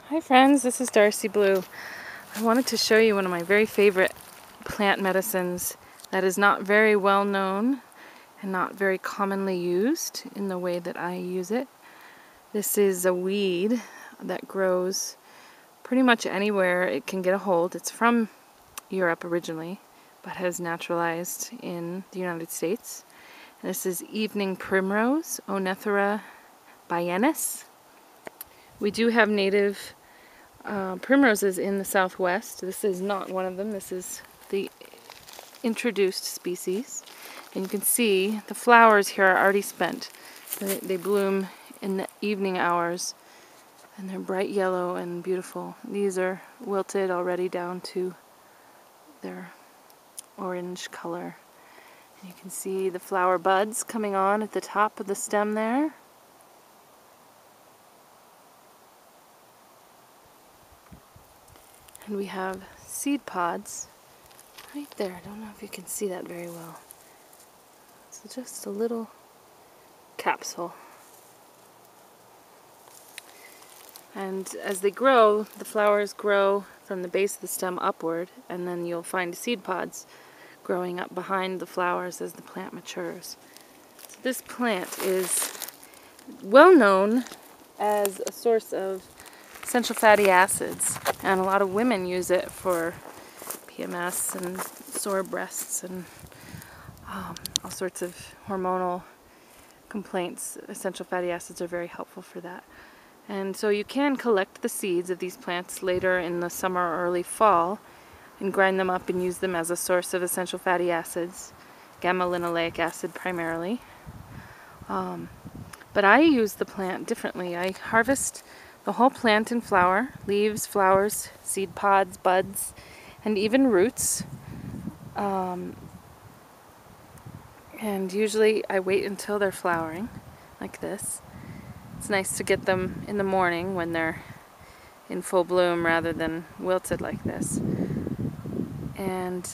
Hi friends, this is Darcey Blue. I wanted to show you one of my very favorite plant medicines that is not very well known and not very commonly used in the way that I use it. This is a weed that grows pretty much anywhere it can get a hold. It's from Europe originally, but has naturalized in the United States. And this is Evening Primrose, Oenothera biennis. We do have native primroses in the southwest. This is not one of them. This is the introduced species. And you can see the flowers here are already spent. They bloom in the evening hours and they're bright yellow and beautiful. These are wilted already down to their orange color. And you can see the flower buds coming on at the top of the stem there. And we have seed pods right there. I don't know if you can see that very well. It's just a little capsule. And as they grow, the flowers grow from the base of the stem upward, and then you'll find seed pods growing up behind the flowers as the plant matures. So this plant is well known as a source of essential fatty acids, and a lot of women use it for PMS and sore breasts and all sorts of hormonal complaints. Essential fatty acids are very helpful for that. And so you can collect the seeds of these plants later in the summer or early fall and grind them up and use them as a source of essential fatty acids, gamma-linoleic acid primarily. But I use the plant differently. I harvest the whole plant in flower, leaves, flowers, seed pods, buds, and even roots. And usually I wait until they're flowering, like this. It's nice to get them in the morning when they're in full bloom rather than wilted like this. And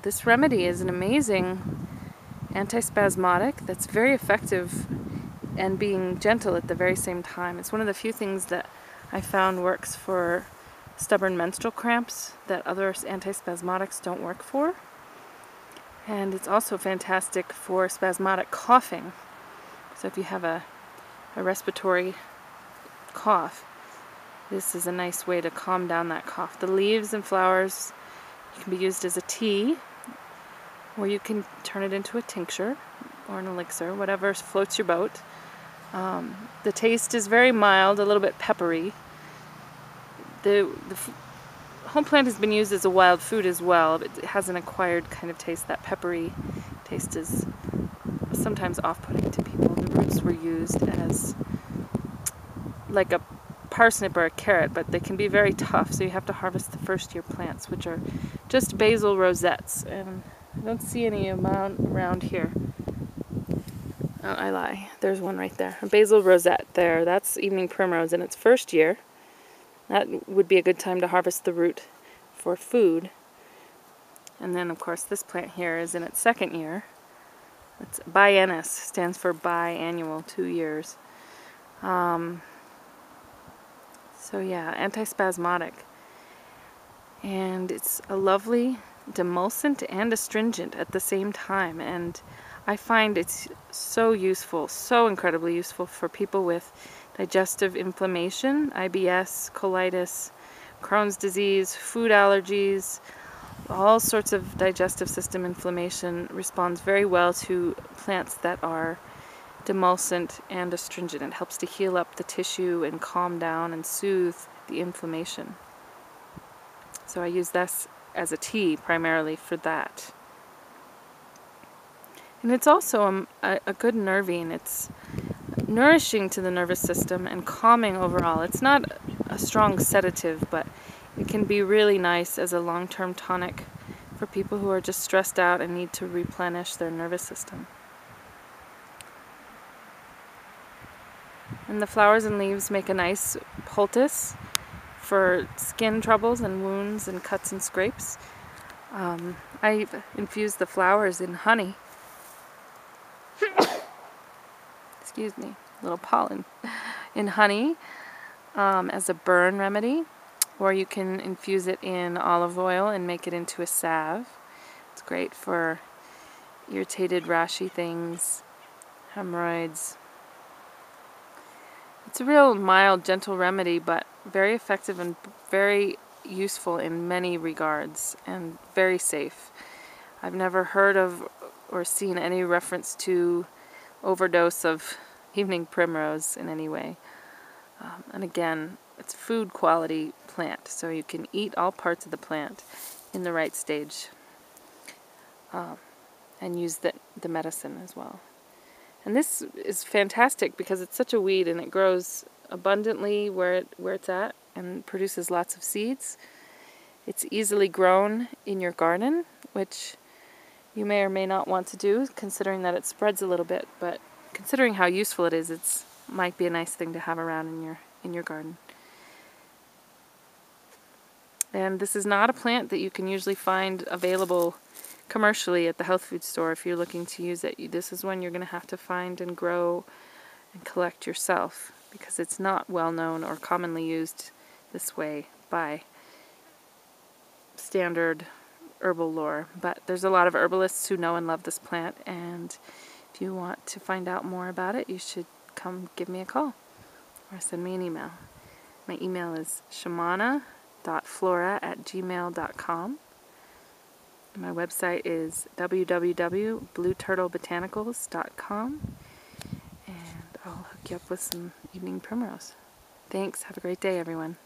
this remedy is an amazing antispasmodic that's very effective and being gentle at the very same time. It's one of the few things that I found works for stubborn menstrual cramps that other antispasmodics don't work for. And it's also fantastic for spasmodic coughing. So if you have a respiratory cough, this is a nice way to calm down that cough. The leaves and flowers can be used as a tea, or you can turn it into a tincture or an elixir, whatever floats your boat. The taste is very mild, a little bit peppery. The whole plant has been used as a wild food as well, but it has an acquired kind of taste. That peppery taste is sometimes off-putting to people. The roots were used as like a parsnip or a carrot, but they can be very tough, so you have to harvest the first year plants, which are just basil rosettes, and I don't see any amount around here. Oh, I lie. There's one right there. A basil rosette there. That's Evening Primrose in its first year. That would be a good time to harvest the root for food. And then, of course, this plant here is in its second year. It's biennis, stands for biannual, 2 years. So yeah, antispasmodic. And it's a lovely demulcent and astringent at the same time. And I find it's so useful, so incredibly useful for people with digestive inflammation, IBS, colitis, Crohn's disease, food allergies, all sorts of digestive system inflammation. Responds very well to plants that are demulcent and astringent. It helps to heal up the tissue and calm down and soothe the inflammation. So I use this as a tea primarily for that. And it's also a good nervine. It's nourishing to the nervous system and calming overall. It's not a strong sedative, but it can be really nice as a long-term tonic for people who are just stressed out and need to replenish their nervous system. And the flowers and leaves make a nice poultice for skin troubles and wounds and cuts and scrapes. I infuse the flowers in honey. Excuse me, a little pollen. In honey, as a burn remedy, or you can infuse it in olive oil and make it into a salve. It's great for irritated, rashy things, hemorrhoids. It's a real mild, gentle remedy, but very effective and very useful in many regards, and very safe. I've never heard of or seen any reference to overdose of evening primrose in any way. And again, it's food quality plant, so you can eat all parts of the plant in the right stage, and use the medicine as well. And this is fantastic because it's such a weed and it grows abundantly where it's at and produces lots of seeds. It's easily grown in your garden, which you may or may not want to do, considering that it spreads a little bit, but considering how useful it is, it's might be a nice thing to have around in your garden. And this is not a plant that you can usually find available commercially at the health food store if you're looking to use it. This is one you're going to have to find and grow and collect yourself, because it's not well known or commonly used this way by standard herbal lore. But there's a lot of herbalists who know and love this plant, and if you want to find out more about it, you should come give me a call or send me an email. My email is shamana.flora@gmail.com. My website is www.blueturtlebotanicals.com, and I'll hook you up with some evening primrose. Thanks. Have a great day, everyone.